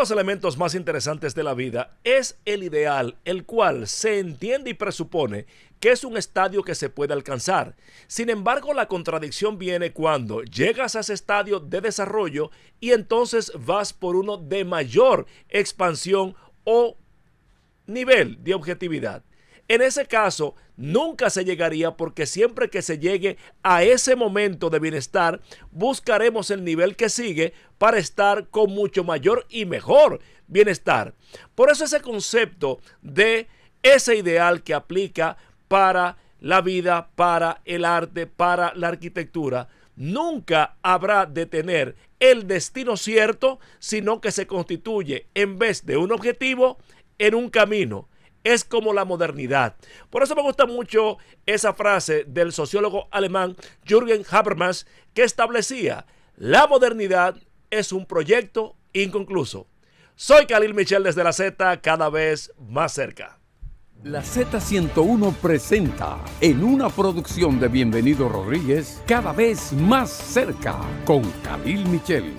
los elementos más interesantes de la vida es el ideal, el cual se entiende y presupone que es un estadio que se puede alcanzar. Sin embargo, la contradicción viene cuando llegas a ese estadio de desarrollo y entonces vas por uno de mayor expansión o nivel de objetividad. En ese caso, nunca se llegaría porque siempre que se llegue a ese momento de bienestar, buscaremos el nivel que sigue para estar con mucho mayor y mejor bienestar. Por eso ese concepto de ese ideal que aplica para la vida, para el arte, para la arquitectura, nunca habrá de tener el destino cierto, sino que se constituye, en vez de un objetivo, en un camino. Es como la modernidad. Por eso me gusta mucho esa frase del sociólogo alemán Jürgen Habermas, que establecía: la modernidad es un proyecto inconcluso. Soy Khalil Michel desde la Z, cada vez más cerca. La Z101 presenta, en una producción de Bienvenido Rodríguez, cada vez más cerca, con Khalil Michel.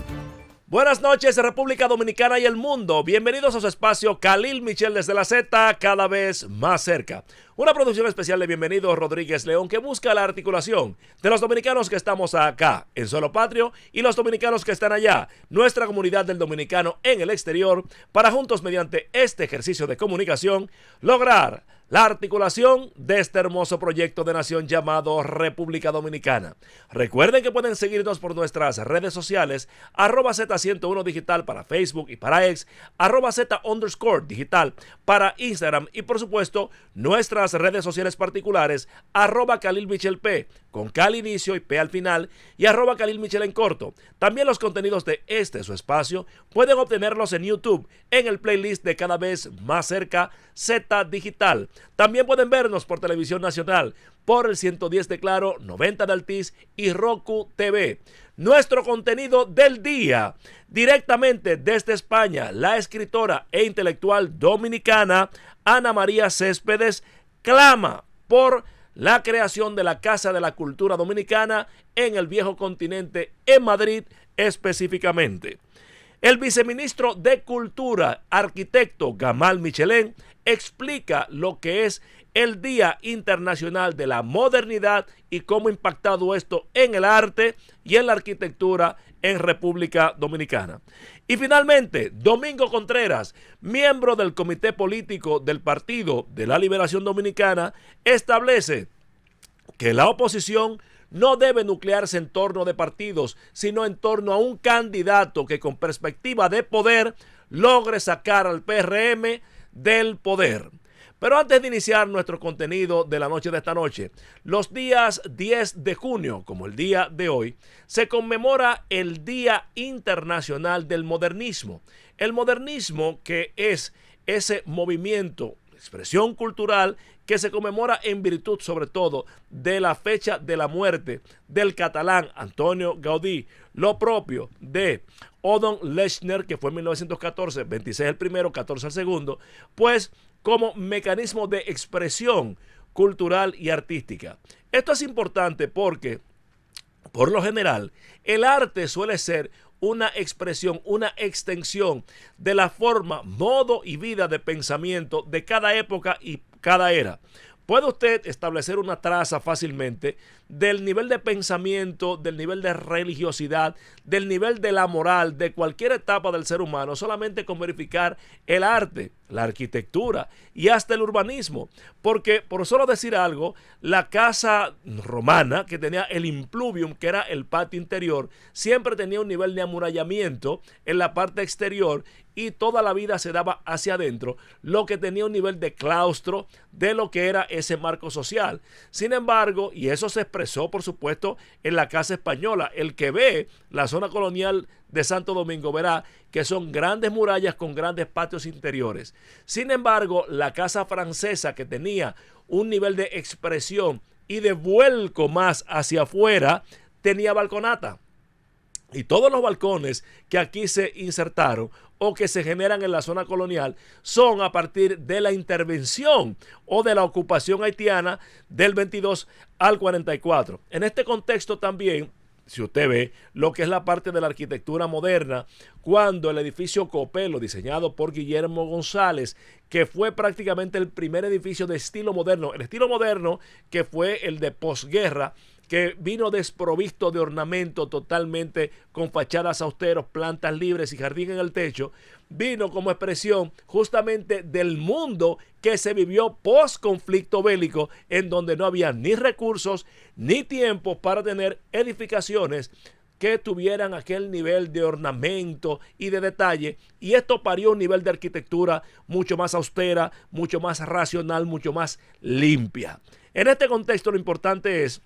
Buenas noches, República Dominicana y el mundo. Bienvenidos a su espacio Khalil Michel desde la Z, cada vez más cerca. Una producción especial de Bienvenido Rodríguez León que busca la articulación de los dominicanos que estamos acá en suelo patrio y los dominicanos que están allá, nuestra comunidad del dominicano en el exterior, para juntos mediante este ejercicio de comunicación lograr la articulación de este hermoso proyecto de nación llamado República Dominicana. Recuerden que pueden seguirnos por nuestras redes sociales, @Z101 Digital para Facebook y para X, @Z_Digital para Instagram y por supuesto nuestras redes sociales particulares, @Khalil Michel P, con K al inicio y P al final, y @Khalil Michel en corto. También los contenidos de su espacio pueden obtenerlos en YouTube, en el playlist de Cada Vez Más Cerca Z Digital. También pueden vernos por Televisión Nacional, por el 110 de Claro, 90 de Altiz y Roku TV. Nuestro contenido del día, directamente desde España, la escritora e intelectual dominicana Ana María Céspedes clama por la creación de la Casa de la Cultura Dominicana en el viejo continente, en Madrid específicamente. El viceministro de Cultura, arquitecto Gamal Michelén, explica lo que es el Día Internacional de la Modernidad y cómo ha impactado esto en el arte y en la arquitectura en República Dominicana. Y finalmente, Domingo Contreras, miembro del Comité Político del Partido de la Liberación Dominicana, establece que la oposición no debe nuclearse en torno de partidos, sino en torno a un candidato que con perspectiva de poder logre sacar al PRM del poder. Pero antes de iniciar nuestro contenido de la noche de esta noche, los días 10 de junio, como el día de hoy, se conmemora el Día Internacional del Modernismo. El modernismo, que es ese movimiento, expresión cultural que se conmemora en virtud sobre todo de la fecha de la muerte del catalán Antonio Gaudí, lo propio de Odon Lechner, que fue en 1914, 26 el primero, 14 el segundo, pues como mecanismo de expresión cultural y artística. Esto es importante porque, por lo general, el arte suele ser una expresión, una extensión de la forma, modo y vida de pensamiento de cada época y cada era. Puede usted establecer una traza fácilmente del nivel de pensamiento, del nivel de religiosidad, del nivel de la moral, de cualquier etapa del ser humano, solamente con verificar el arte, la arquitectura y hasta el urbanismo. Porque, por solo decir algo, la casa romana, que tenía el impluvium, que era el patio interior, siempre tenía un nivel de amurallamiento en la parte exterior y toda la vida se daba hacia adentro, lo que tenía un nivel de claustro de lo que era ese marco social. Sin embargo, y eso se expresó por supuesto en la Casa Española, el que ve la zona colonial de Santo Domingo verá que son grandes murallas con grandes patios interiores. Sin embargo, la Casa Francesa, que tenía un nivel de expresión y de vuelco más hacia afuera, tenía balconata. Y todos los balcones que aquí se insertaron o que se generan en la zona colonial son a partir de la intervención o de la ocupación haitiana del 22 al 44. En este contexto también si usted ve lo que es la parte de la arquitectura moderna, cuando el edificio Copelo, diseñado por Guillermo González, que fue prácticamente el primer edificio de estilo moderno, el estilo moderno que fue el de posguerra, que vino desprovisto de ornamento, totalmente con fachadas austeros, plantas libres y jardín en el techo, vino como expresión justamente del mundo que se vivió post conflicto bélico, en donde no había ni recursos ni tiempo para tener edificaciones que tuvieran aquel nivel de ornamento y de detalle, y esto parió un nivel de arquitectura mucho más austera, mucho más racional, mucho más limpia. En este contexto lo importante es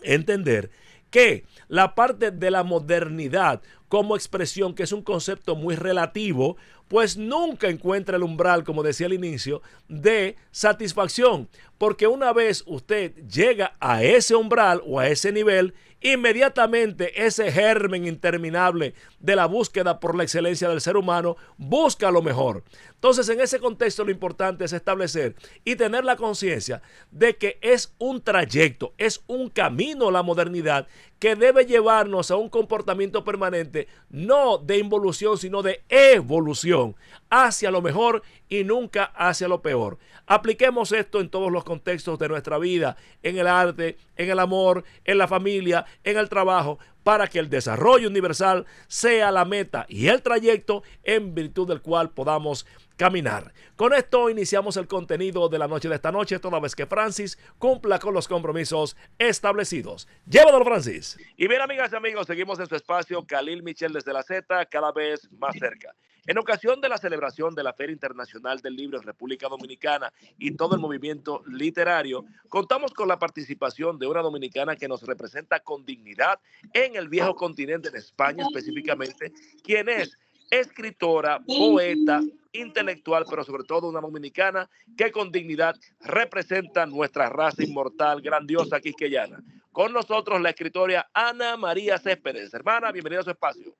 entender que la parte de la modernidad como expresión, que es un concepto muy relativo, pues nunca encuentra el umbral, como decía al inicio, de satisfacción, porque una vez usted llega a ese umbral o a ese nivel, inmediatamente ese germen interminable de la búsqueda por la excelencia del ser humano busca lo mejor. Entonces, en ese contexto lo importante es establecer y tener la conciencia de que es un trayecto, es un camino la modernidad que debe llevarnos a un comportamiento permanente, no de involución, sino de evolución hacia lo mejor y nunca hacia lo peor. Apliquemos esto en todos los contextos de nuestra vida, en el arte, en el amor, en la familia, en el trabajo, para que el desarrollo universal sea la meta y el trayecto en virtud del cual podamos caminar. Con esto iniciamos el contenido de la noche de esta noche, toda vez que Francis cumpla con los compromisos establecidos. Llévatelo, Francis. Y bien, amigas y amigos, seguimos en su espacio Khalil Michel desde la Z, cada vez más cerca. En ocasión de la celebración de la Feria Internacional del Libro en República Dominicana y todo el movimiento literario, contamos con la participación de una dominicana que nos representa con dignidad en el viejo continente, en España específicamente, quien es escritora, poeta, intelectual, pero sobre todo una dominicana que con dignidad representa nuestra raza inmortal, grandiosa quisqueyana. Con nosotros la escritora Ana María Céspedes. Hermana, bienvenida a su espacio.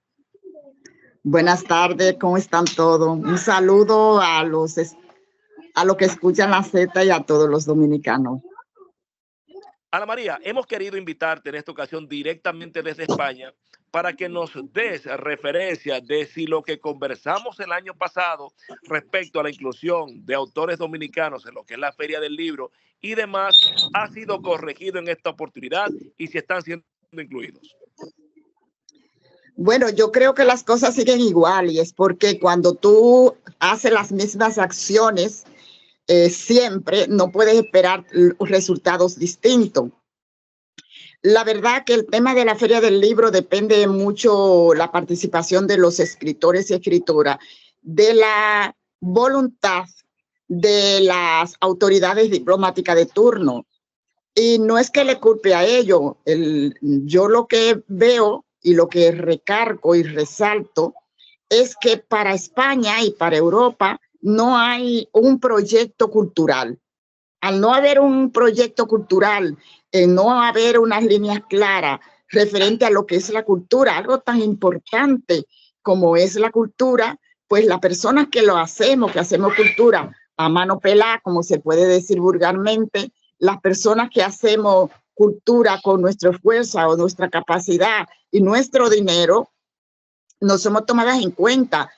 Buenas tardes, ¿cómo están todos? Un saludo a los que escuchan la Z y a todos los dominicanos. Ana María, hemos querido invitarte en esta ocasión directamente desde España para que nos des referencia de si lo que conversamos el año pasado respecto a la inclusión de autores dominicanos en lo que es la Feria del Libro y demás ha sido corregido en esta oportunidad y si están siendo incluidos. Bueno, yo creo que las cosas siguen igual y es porque cuando tú haces las mismas acciones, siempre no puedes esperar resultados distintos. La verdad que el tema de la Feria del Libro depende mucho la participación de los escritores y escritoras, de la voluntad de las autoridades diplomáticas de turno. Y no es que le culpe a ellos. Yo lo que veo y lo que recargo y resalto es que para España y para Europa no hay un proyecto cultural. Al no haber un proyecto cultural, no haber unas líneas claras referente a lo que es la cultura, algo tan importante como es la cultura, pues las personas que hacemos cultura a mano pelada, como se puede decir vulgarmente, las personas que hacemos cultura con nuestra fuerza o nuestra capacidad y nuestro dinero, no somos tomadas en cuenta.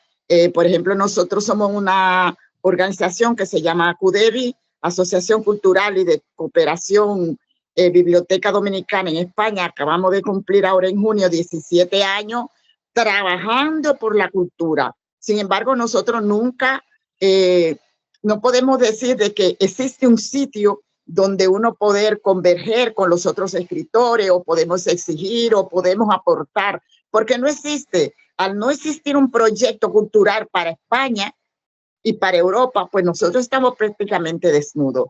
Por ejemplo, nosotros somos una organización que se llama ACUDEBI, Asociación Cultural y de Cooperación Biblioteca Dominicana en España. Acabamos de cumplir ahora en junio 17 años trabajando por la cultura. Sin embargo, nosotros nunca, no podemos decir de que existe un sitio donde uno poder converger con los otros escritores o podemos exigir o podemos aportar, porque no existe. Al no existir un proyecto cultural para España y para Europa, pues nosotros estamos prácticamente desnudos.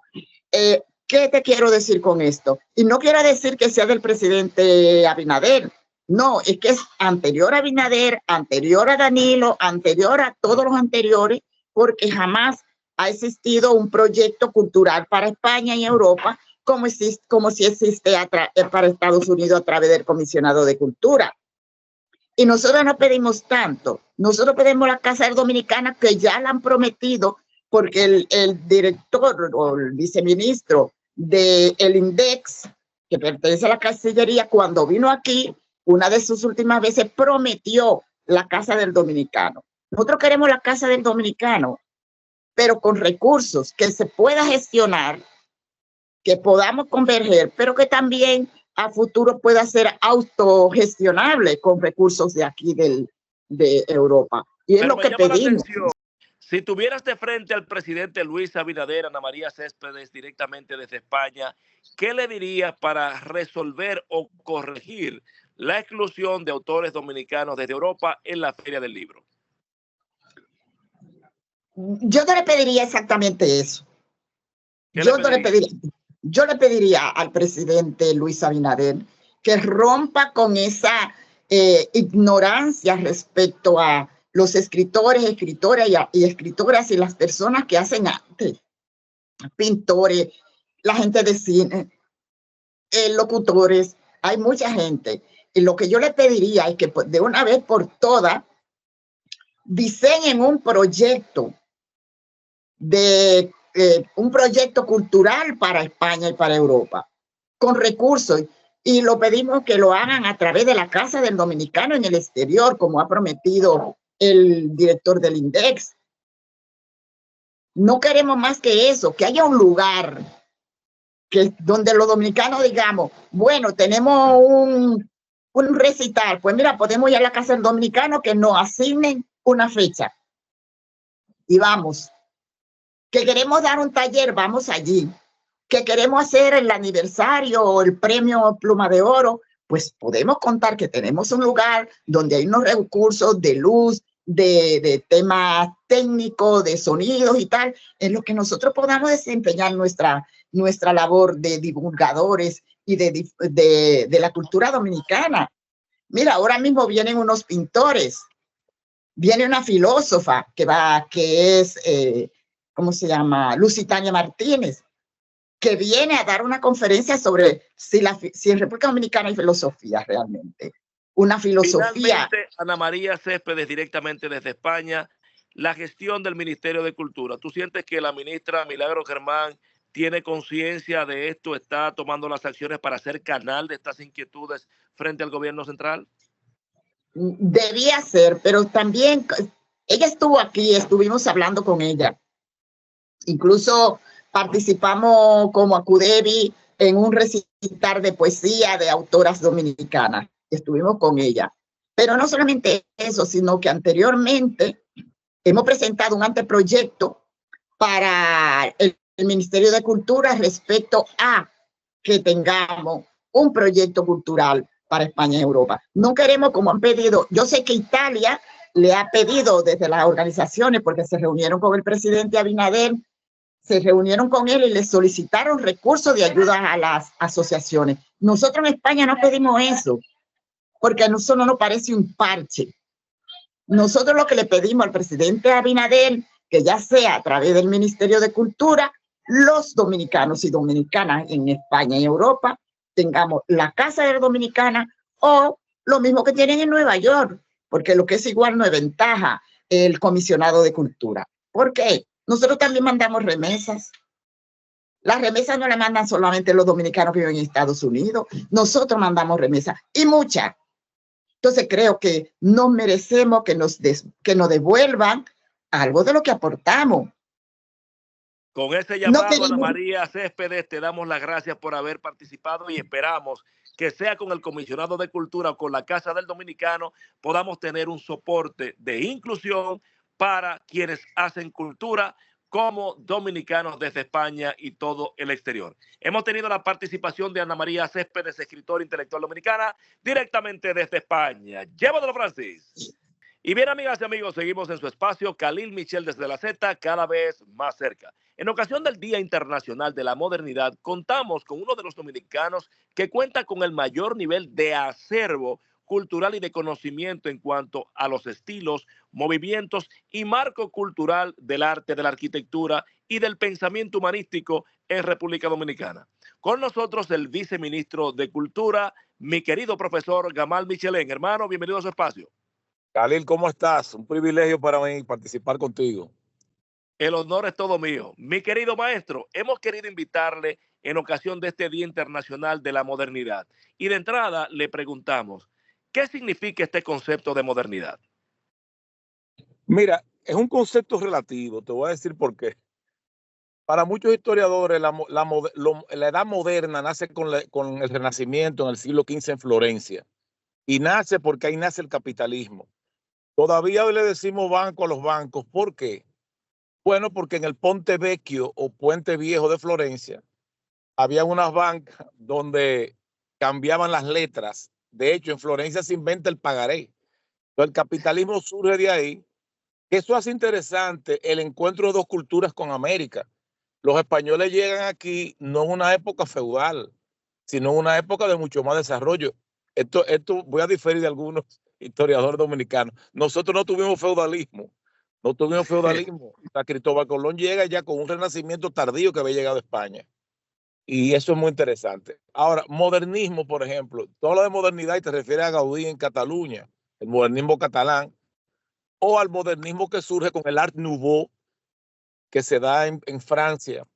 ¿Qué te quiero decir con esto? Y no quiero decir que sea del presidente Abinader. No, es que es anterior a Abinader, anterior a Danilo, anterior a todos los anteriores, porque jamás ha existido un proyecto cultural para España y Europa como si existe para Estados Unidos a través del Comisionado de Cultura. Y nosotros no pedimos tanto. Nosotros pedimos la Casa Dominicana que ya la han prometido porque el director o el viceministro del INDEX, que pertenece a la Cancillería, cuando vino aquí, una de sus últimas veces prometió la Casa del Dominicano. Nosotros queremos la Casa del Dominicano, pero con recursos que se pueda gestionar, que podamos converger, pero que también a futuro pueda ser autogestionable con recursos de aquí de Europa. Y es Pero lo que pedimos. Si tuvieras de frente al presidente Luis Abinader, Ana María Céspedes, directamente desde España, ¿qué le dirías para resolver o corregir la exclusión de autores dominicanos desde Europa en la Feria del Libro? Yo no le pediría exactamente eso. Yo le pediría al presidente Luis Abinader que rompa con esa ignorancia respecto a los escritores, escritoras y escritoras y las personas que hacen arte, pintores, la gente de cine, locutores, hay mucha gente. Y lo que yo le pediría es que de una vez por todas diseñen un proyecto un proyecto cultural para España y para Europa, con recursos, y lo pedimos que lo hagan a través de la Casa del Dominicano en el exterior, como ha prometido el director del INDEX. No queremos más que eso, que haya un lugar donde los dominicanos digamos, bueno, tenemos un recital, pues mira, podemos ir a la Casa del Dominicano, que nos asignen una fecha y vamos. Que queremos dar un taller, vamos allí. Que queremos hacer el aniversario o el premio Pluma de Oro, pues podemos contar que tenemos un lugar donde hay unos recursos de luz, de temas técnicos, de sonidos y tal, en lo que nosotros podamos desempeñar nuestra labor de divulgadores y de la cultura dominicana. Mira, ahora mismo vienen unos pintores, viene una filósofa que es... ¿cómo se llama? Lusitania Martínez, que viene a dar una conferencia sobre si en República Dominicana hay filosofía realmente. Una filosofía. Finalmente, Ana María Céspedes, directamente desde España, la gestión del Ministerio de Cultura. ¿Tú sientes que la ministra Milagros Germán tiene conciencia de esto, está tomando las acciones para hacer canal de estas inquietudes frente al gobierno central? Debía ser, pero también ella estuvo aquí, estuvimos hablando con ella. Incluso participamos como Acudevi en un recital de poesía de autoras dominicanas. Estuvimos con ella. Pero no solamente eso, sino que anteriormente hemos presentado un anteproyecto para el Ministerio de Cultura respecto a que tengamos un proyecto cultural para España y Europa. No queremos, como han pedido, yo sé que Italia le ha pedido desde las organizaciones, porque se reunieron con el presidente Abinader, se reunieron con él y le solicitaron recursos de ayuda a las asociaciones. Nosotros en España no pedimos eso, porque a nosotros no nos parece un parche. Nosotros lo que le pedimos al presidente Abinader, que ya sea a través del Ministerio de Cultura, los dominicanos y dominicanas en España y Europa, tengamos la Casa de la Dominicana o lo mismo que tienen en Nueva York, porque lo que es igual no es ventaja el comisionado de cultura. ¿Por qué? Nosotros también mandamos remesas. Las remesas no las mandan solamente los dominicanos que viven en Estados Unidos. Nosotros mandamos remesas y muchas. Entonces creo que no merecemos que nos devuelvan algo de lo que aportamos. Con ese llamado, Ana María Céspedes, te damos las gracias por haber participado y esperamos que sea con el comisionado de cultura o con la Casa del Dominicano podamos tener un soporte de inclusión para quienes hacen cultura como dominicanos desde España y todo el exterior. Hemos tenido la participación de Ana María Céspedes, escritora intelectual dominicana, directamente desde España. Llévatelo, Francis. Y bien, amigas y amigos, seguimos en su espacio Khalil Michel desde la Z, cada vez más cerca. En ocasión del Día Internacional de la Modernidad, contamos con uno de los dominicanos que cuenta con el mayor nivel de acervo cultural y de conocimiento en cuanto a los estilos, movimientos y marco cultural del arte, de la arquitectura y del pensamiento humanístico en República Dominicana. Con nosotros el viceministro de Cultura, mi querido profesor Gamal Michelén. Hermano, bienvenido a su espacio. Khalil, ¿cómo estás? Un privilegio para mí participar contigo. El honor es todo mío. Mi querido maestro, hemos querido invitarle en ocasión de este Día Internacional de la Modernidad. Y de entrada le preguntamos, ¿Qué significa este concepto de modernidad? Mira, es un concepto relativo, te voy a decir por qué. Para muchos historiadores, la edad moderna nace con el Renacimiento en el siglo XV en Florencia. Y nace porque ahí nace el capitalismo. Todavía hoy le decimos banco a los bancos. ¿Por qué? Bueno, porque en el Ponte Vecchio o Puente Viejo de Florencia había unas bancas donde cambiaban las letras. De hecho, en Florencia se inventa el pagaré. Entonces, el capitalismo surge de ahí. Eso hace interesante el encuentro de dos culturas con América. Los españoles llegan aquí no en una época feudal, sino en una época de mucho más desarrollo. Esto voy a diferir de algunos historiadores dominicanos. Nosotros no tuvimos feudalismo, no tuvimos feudalismo. O sea, Cristóbal Colón llega ya con un renacimiento tardío que había llegado a España. Y eso es muy interesante. Ahora, modernismo, por ejemplo, todo lo de modernidad y te refieres a Gaudí en Cataluña, el modernismo catalán, o al modernismo que surge con el Art Nouveau, que se da en Francia.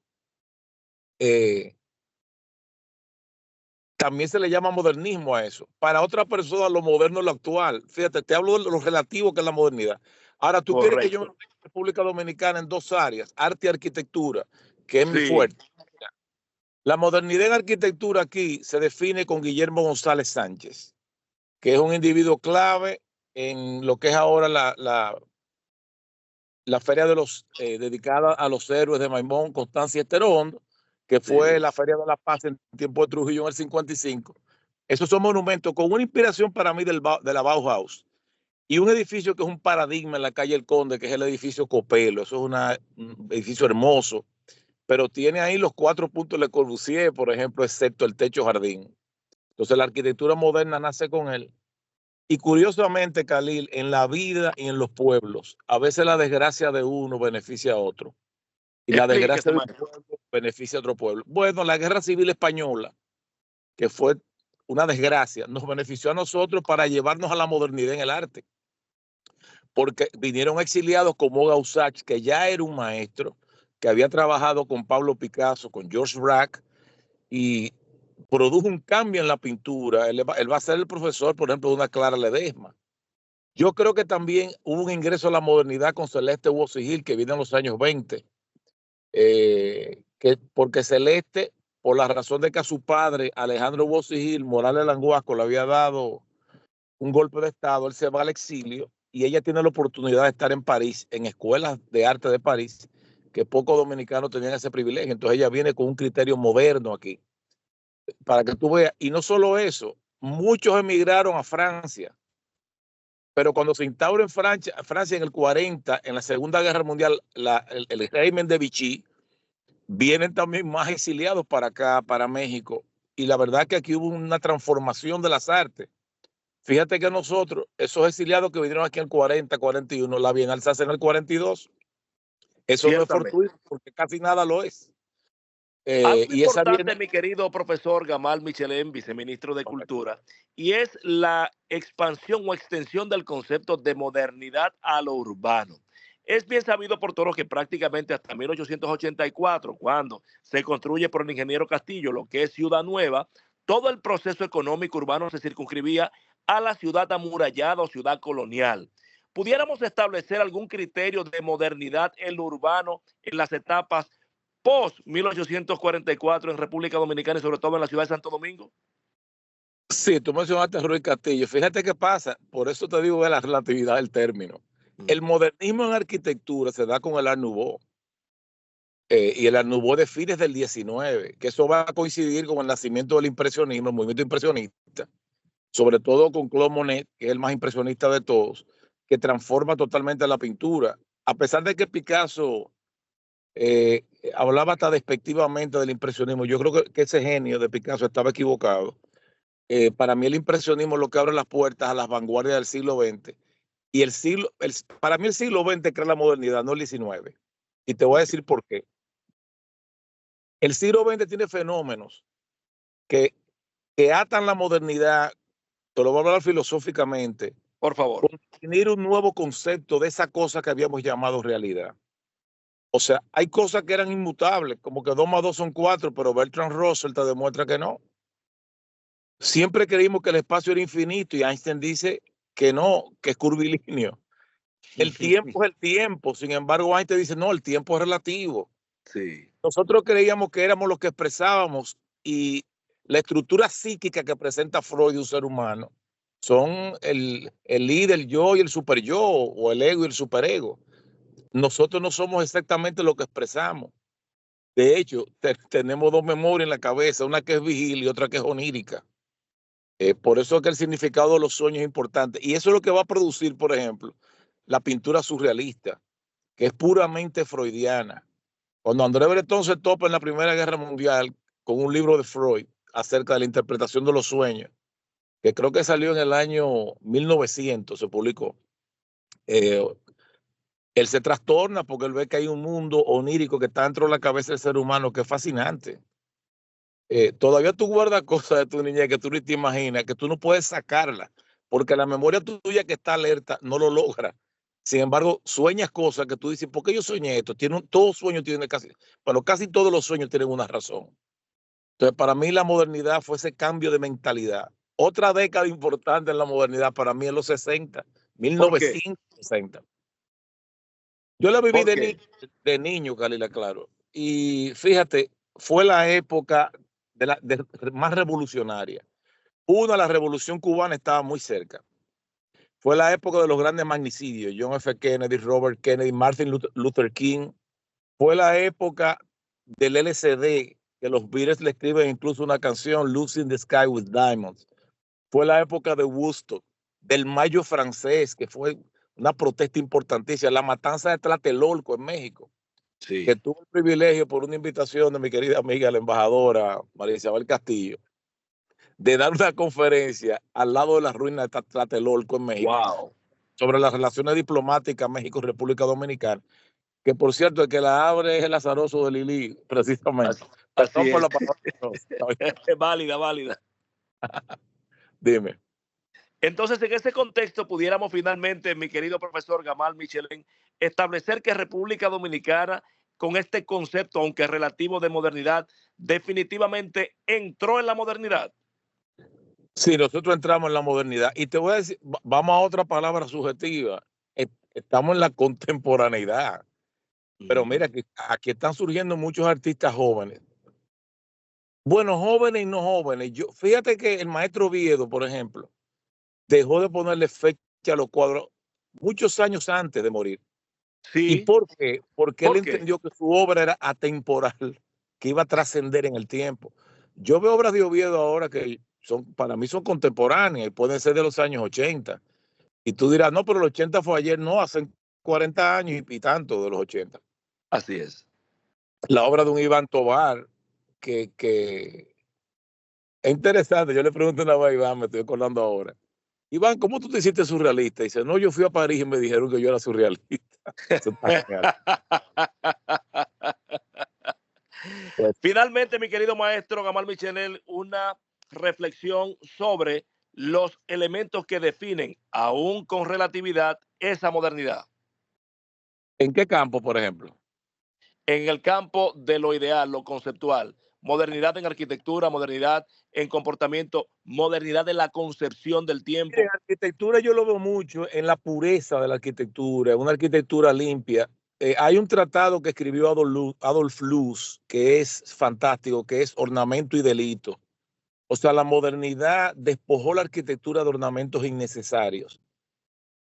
También se le llama modernismo a eso. Para otra persona, lo moderno es lo actual. Fíjate, te hablo de lo relativo que es la modernidad. Ahora, tú quieres que yo me meta en República Dominicana en dos áreas, arte y arquitectura, que es mi fuerte. La modernidad en arquitectura aquí se define con Guillermo González Sánchez, que es un individuo clave en lo que es ahora la feria de los dedicada a los héroes de Maimón, Constancia y Esther Hondo, que fue la Feria de la Paz en tiempo de Trujillo en el 55. Esos son monumentos con una inspiración para mí de la Bauhaus y un edificio que es un paradigma en la calle El Conde, que es el edificio Copelo. Eso es un edificio hermoso, pero tiene ahí los 4 puntos de Le Corbusier, por ejemplo, excepto el techo jardín. Entonces la arquitectura moderna nace con él. Y curiosamente, Khalil, en la vida y en los pueblos, a veces la desgracia de uno beneficia a otro. Y la desgracia de un pueblo beneficia a otro pueblo. Bueno, la Guerra Civil Española, que fue una desgracia, nos benefició a nosotros para llevarnos a la modernidad en el arte. Porque vinieron exiliados como Gausach, que ya era un maestro, que había trabajado con Pablo Picasso, con George Braque, y produjo un cambio en la pintura. Él va a ser el profesor, por ejemplo, de una Clara Ledesma. Yo creo que también hubo un ingreso a la modernidad con Celeste Bosigil, que viene en los años 20, porque Celeste, por la razón de que a su padre, Alejandro Bosigil Morales Languasco, le había dado un golpe de Estado, él se va al exilio y ella tiene la oportunidad de estar en París, en escuelas de arte de París, que pocos dominicanos tenían ese privilegio. Entonces ella viene con un criterio moderno aquí, para que tú veas. Y no solo eso, muchos emigraron a Francia. Pero cuando se instaura en Francia en el 40, en la Segunda Guerra Mundial, el régimen de Vichy, vienen también más exiliados para acá, para México. Y la verdad que aquí hubo una transformación de las artes. Fíjate que nosotros, esos exiliados que vinieron aquí en el 40, 41, la Bienal se hace en el 42. Eso no es fortuito, porque casi nada lo es. Algo importante, mi querido profesor Gamal Michelén, viceministro de Cultura, y es la expansión o extensión del concepto de modernidad a lo urbano. Es bien sabido por todos que prácticamente hasta 1884, cuando se construye por el ingeniero Castillo lo que es Ciudad Nueva, todo el proceso económico urbano se circunscribía a la ciudad amurallada o ciudad colonial. ¿Pudiéramos establecer algún criterio de modernidad en lo urbano en las etapas post 1844 en República Dominicana y sobre todo en la ciudad de Santo Domingo? Sí, tú mencionaste a Ruiz Castillo. Fíjate qué pasa, por eso te digo de la relatividad del término. El modernismo en arquitectura se da con el Art Nouveau. Y el Art Nouveau de fines del 19, que eso va a coincidir con el nacimiento del impresionismo, el movimiento impresionista, sobre todo con Claude Monet, que es el más impresionista de todos, que transforma totalmente la pintura. A pesar de que Picasso hablaba hasta despectivamente del impresionismo, yo creo que ese genio de Picasso estaba equivocado. Para mí el impresionismo es lo que abre las puertas a las vanguardias del siglo XX. Y para mí el siglo XX crea la modernidad, no el XIX. Y te voy a decir por qué. El siglo XX tiene fenómenos que atan la modernidad, te lo voy a hablar filosóficamente, por favor, con definir un nuevo concepto de esa cosa que habíamos llamado realidad. O sea, hay cosas que eran inmutables, como que 2 más 2 son 4, pero Bertrand Russell te demuestra que no. Siempre creímos que el espacio era infinito y Einstein dice que no, que es curvilíneo. El tiempo es el tiempo, sin embargo Einstein dice no, el tiempo es relativo. Sí. Nosotros creíamos que éramos los que expresábamos y la estructura psíquica que presenta Freud de un ser humano son el id, el yo y el super yo, o el ego y el superego. Nosotros no somos exactamente lo que expresamos. De hecho, tenemos dos memorias en la cabeza, una que es vigil y otra que es onírica. Por eso es que el significado de los sueños es importante. Y eso es lo que va a producir, por ejemplo, la pintura surrealista, que es puramente freudiana. Cuando André Breton se topa en la Primera Guerra Mundial con un libro de Freud acerca de la interpretación de los sueños, que creo que salió en el año 1900, se publicó, él se trastorna porque él ve que hay un mundo onírico que está dentro de la cabeza del ser humano que es fascinante. Todavía tú guardas cosas de tu niñez que tú ni te imaginas, que tú no puedes sacarla, porque la memoria tuya que está alerta no lo logra. Sin embargo, sueñas cosas que tú dices, ¿por qué yo soñé esto? Todos sueños tienen casi todos los sueños tienen una razón. Entonces, para mí la modernidad fue ese cambio de mentalidad. Otra década importante en la modernidad para mí es los 60, 1960. Yo la viví de niño, Kalila, claro. Y fíjate, fue la época más revolucionaria. La revolución cubana estaba muy cerca. Fue la época de los grandes magnicidios, John F. Kennedy, Robert Kennedy, Martin Luther King. Fue la época del LSD, que los Beatles le escriben incluso una canción, Lucy in the Sky with Diamonds. Fue la época de Woodstock, del Mayo francés, que fue una protesta importantísima, la matanza de Tlatelolco en México, Sí. que tuve el privilegio por una invitación de mi querida amiga, la embajadora María Isabel Castillo, de dar una conferencia al lado de las ruinas de Tlatelolco en México. Wow. Sobre las relaciones diplomáticas México-República Dominicana, que por cierto el que la abre es el azaroso de Lili, precisamente. Así Por es. la palabra. Válida, válida. Dime. Entonces, en ese contexto, pudiéramos finalmente, mi querido profesor Gamal Michelén, establecer que República Dominicana, con este concepto, aunque relativo de modernidad, definitivamente entró en la modernidad. Sí, nosotros entramos en la modernidad. Y te voy a decir, vamos a otra palabra subjetiva. Estamos en la contemporaneidad. Pero mira, que aquí están surgiendo muchos artistas jóvenes. Bueno, jóvenes y no jóvenes. Fíjate que el maestro Viedo, por ejemplo, dejó de ponerle fecha a los cuadros muchos años antes de morir. Sí. ¿Y por qué? Porque él entendió que su obra era atemporal, que iba a trascender en el tiempo. Yo veo obras de Oviedo ahora que para mí son contemporáneas y pueden ser de los años 80. Y tú dirás, no, pero los 80 fue ayer. No, hacen 40 años y tanto de los 80. Así es. La obra de un Iván Tovar, que es interesante. Yo le pregunto una vez a Iván, me estoy acordando ahora. Iván, ¿cómo tú te hiciste surrealista? Y dice, no, yo fui a París y me dijeron que yo era surrealista. Finalmente, mi querido maestro Gamal Michelén, una reflexión sobre los elementos que definen, aún con relatividad, esa modernidad. ¿En qué campo, por ejemplo? En el campo de lo ideal, lo conceptual. Modernidad en arquitectura, modernidad en comportamiento, modernidad en la concepción del tiempo. En arquitectura yo lo veo mucho en la pureza de la arquitectura, una arquitectura limpia. Hay un tratado que escribió Adolf Loos, que es fantástico, que es Ornamento y Delito. O sea, la modernidad despojó la arquitectura de ornamentos innecesarios.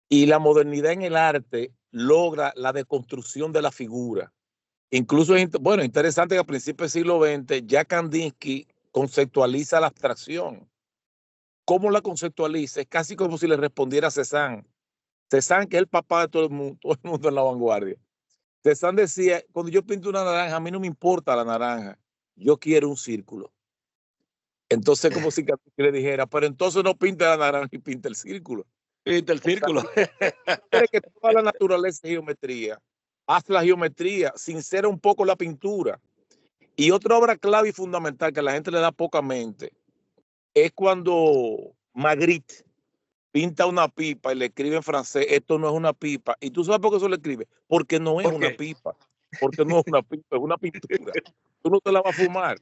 Y la modernidad en el arte logra la deconstrucción de la figura. Incluso es interesante que a principios del siglo XX ya Kandinsky conceptualiza la abstracción. ¿Cómo la conceptualiza? Es casi como si le respondiera a Cézanne. Cézanne, que es el papá de todo el mundo en la vanguardia. Cézanne decía, cuando yo pinto una naranja, a mí no me importa la naranja, yo quiero un círculo. Entonces, como si le dijera, pero entonces no pinta la naranja y pinta el círculo. Pinta el círculo. Quiere que toda la naturaleza es geometría. Haz la geometría, sincera un poco la pintura. Y otra obra clave y fundamental que a la gente le da poca mente es cuando Magritte pinta una pipa y le escribe en francés, esto no es una pipa. ¿Y tú sabes por qué eso le escribe? Porque no es una pipa. Porque no es una pipa, es una pintura. Tú no te la vas a fumar.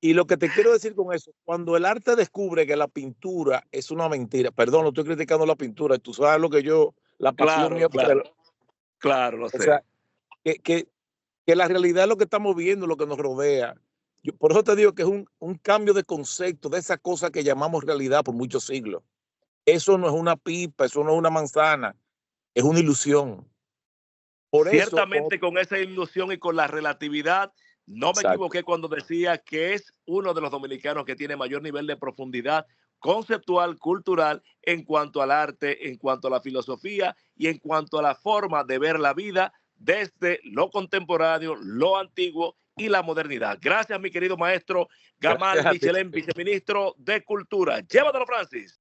Y lo que te quiero decir con eso, cuando el arte descubre que la pintura es una mentira, perdón, no estoy criticando la pintura, tú sabes lo que yo, la pasión mía, Claro, lo o sé. sea, que, que, que la realidad es lo que estamos viendo, lo que nos rodea. Por eso te digo que es un cambio de concepto de esa cosa que llamamos realidad por muchos siglos. Eso no es una pipa, eso no es una manzana, es una ilusión. Por Ciertamente eso, con esa ilusión y con la relatividad, no me exacto. equivoqué cuando decía que es uno de los dominicanos que tiene mayor nivel de profundidad conceptual, cultural, en cuanto al arte, en cuanto a la filosofía y en cuanto a la forma de ver la vida desde lo contemporáneo, lo antiguo y la modernidad. Gracias, mi querido maestro Gamal Gracias a ti. Michelén, viceministro de Cultura. Llévatelo, Francis.